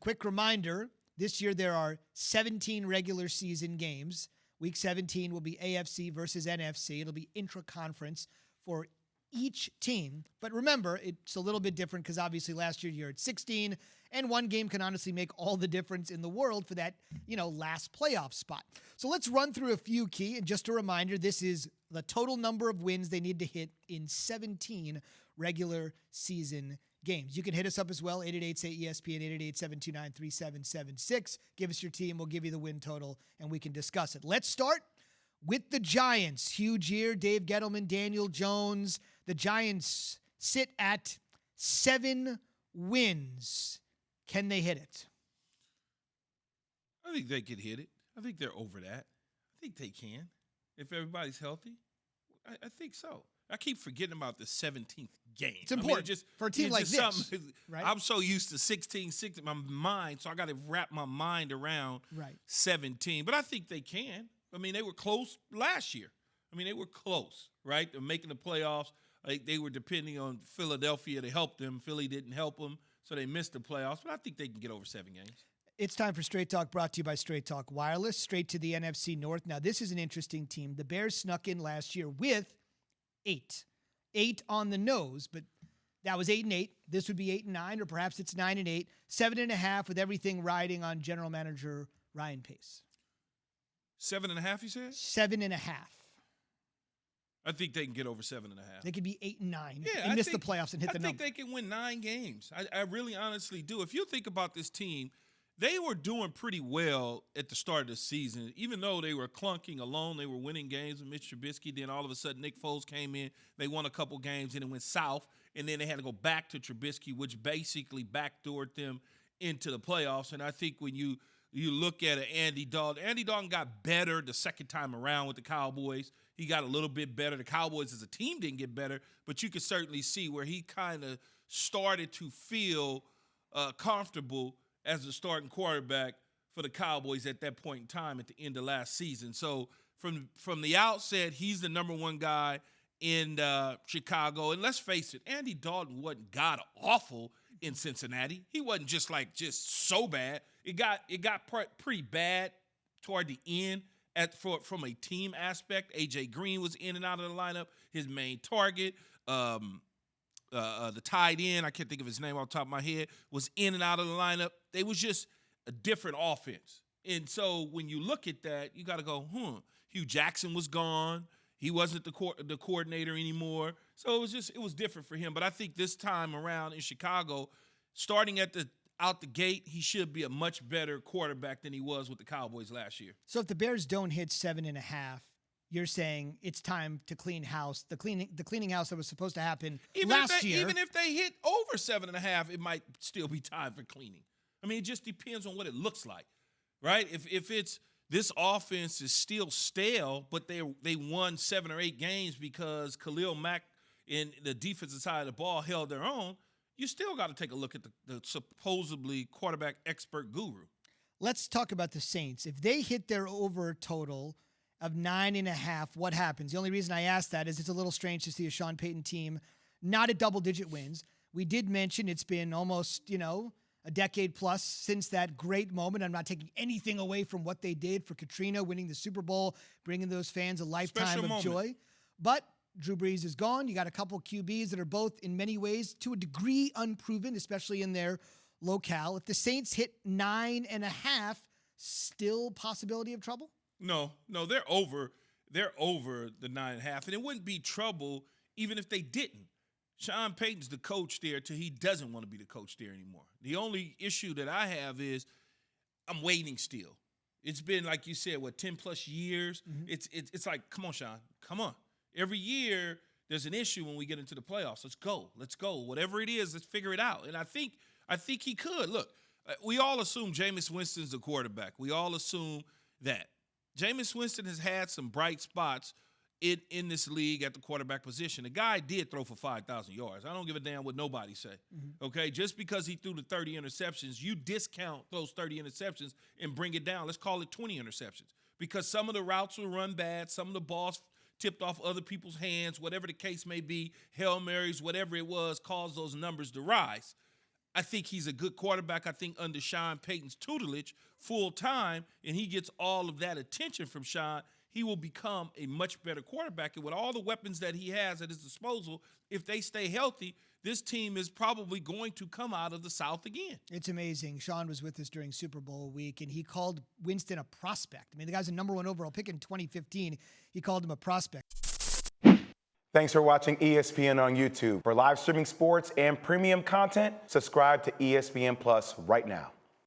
quick reminder, this year there are 17 regular season games. Week 17 will be AFC versus NFC. It'll be intra-conference for each team. But remember, it's a little bit different because obviously last year you're at 16, and one game can honestly make all the difference in the world for that, last playoff spot. So let's run through a few key. And just a reminder, this is the total number of wins they need to hit in 17 regular season games. You can hit us up as well, 888-SAY-ESPN, 888-729-3776. Give us your team. We'll give you the win total, and we can discuss it. Let's start with the Giants. Huge year. Dave Gettleman, Daniel Jones. The Giants sit at 7 wins. Can they hit it? I think they could hit it. I think they're over that. I think they can. If everybody's healthy, I think so. I keep forgetting about the 17th game. It's important for a team like this. Right? I'm so used to 16, my mind, so I got to wrap my mind around 17. But I think they can. I mean, they were close last year. I mean, they were close, right? They're making the playoffs. They were depending on Philadelphia to help them. Philly didn't help them, so they missed the playoffs. But I think they can get over 7 games. It's time for Straight Talk, brought to you by Straight Talk Wireless. Straight to the NFC North. Now, this is an interesting team. The Bears snuck in last year with 8 on the nose, but that was 8-8. This would be 8-9, or perhaps it's 9-8. 7.5 with everything riding on general manager Ryan Pace. 7.5, you said? 7.5. I think they can get over 7.5. They could be 8-9 yeah, and miss the playoffs and hit the number. I think they can win 9 games. I really honestly do. If you think about this team, they were doing pretty well at the start of the season. Even though they were clunking alone, they were winning games with Mitch Trubisky. Then all of a sudden, Nick Foles came in. They won a couple games, and it went south. And then they had to go back to Trubisky, which basically backdoored them into the playoffs. And I think when you look at Andy Dalton got better the second time around with the Cowboys. He got a little bit better. The Cowboys as a team didn't get better, but you could certainly see where he kind of started to feel comfortable as a starting quarterback for the Cowboys at that point in time at the end of last season. So from the outset, he's the number one guy in Chicago. And let's face it, Andy Dalton wasn't god-awful in Cincinnati. He wasn't just so bad. It got pretty bad toward the end from a team aspect. A.J. Green was in and out of the lineup. His main target, the tight end, I can't think of his name off the top of my head, was in and out of the lineup. They was just a different offense. And so when you look at that, you got to go, Hugh Jackson was gone. He wasn't the coordinator anymore. So it was different for him. But I think this time around in Chicago, starting out the gate, he should be a much better quarterback than he was with the Cowboys last year. So if the Bears don't hit 7.5, you're saying it's time to clean house. The cleaning house that was supposed to happen last year. Even if they hit over 7.5, it might still be time for cleaning. I mean, it just depends on what it looks like, right? If it's this offense is still stale, but they won 7 or 8 games because Khalil Mack in the defensive side of the ball held their own, you still got to take a look at the supposedly quarterback expert guru. Let's talk about the Saints. If they hit their over total of 9.5, what happens? The only reason I ask that is it's a little strange to see a Sean Payton team not at double-digit wins. We did mention it's been almost, a decade plus since that great moment. I'm not taking anything away from what they did for Katrina, winning the Super Bowl, bringing those fans a lifetime of joy. But Drew Brees is gone. You got a couple QBs that are both in many ways to a degree unproven, especially in their locale. If the Saints hit 9.5, still possibility of trouble? No, they're over. They're over the 9.5, and it wouldn't be trouble even if they didn't. Sean Payton's the coach there till he doesn't want to be the coach there anymore. The only issue that I have is I'm waiting still. It's been, like you said, 10-plus years? Mm-hmm. It's like, come on, Sean, come on. Every year there's an issue when we get into the playoffs. Let's go. Whatever it is, let's figure it out. And I think he could. Look, we all assume Jameis Winston's the quarterback. We all assume that. Jameis Winston has had some bright spots in this league at the quarterback position. The guy did throw for 5,000 yards. I don't give a damn what nobody say, okay? Just because he threw the 30 interceptions, you discount those 30 interceptions and bring it down. Let's call it 20 interceptions because some of the routes were run bad, some of the balls tipped off other people's hands, whatever the case may be, Hail Marys, whatever it was, caused those numbers to rise. I think he's a good quarterback. I think under Sean Payton's tutelage full time, and he gets all of that attention from Sean, he will become a much better quarterback. And with all the weapons that he has at his disposal, if they stay healthy, this team is probably going to come out of the South again. It's amazing. Sean was with us during Super Bowl week, and he called Winston a prospect. I mean, the guy's a number 1 overall pick in 2015. He called him a prospect. Thanks for watching ESPN on YouTube. For live streaming sports and premium content, subscribe to ESPN Plus right now.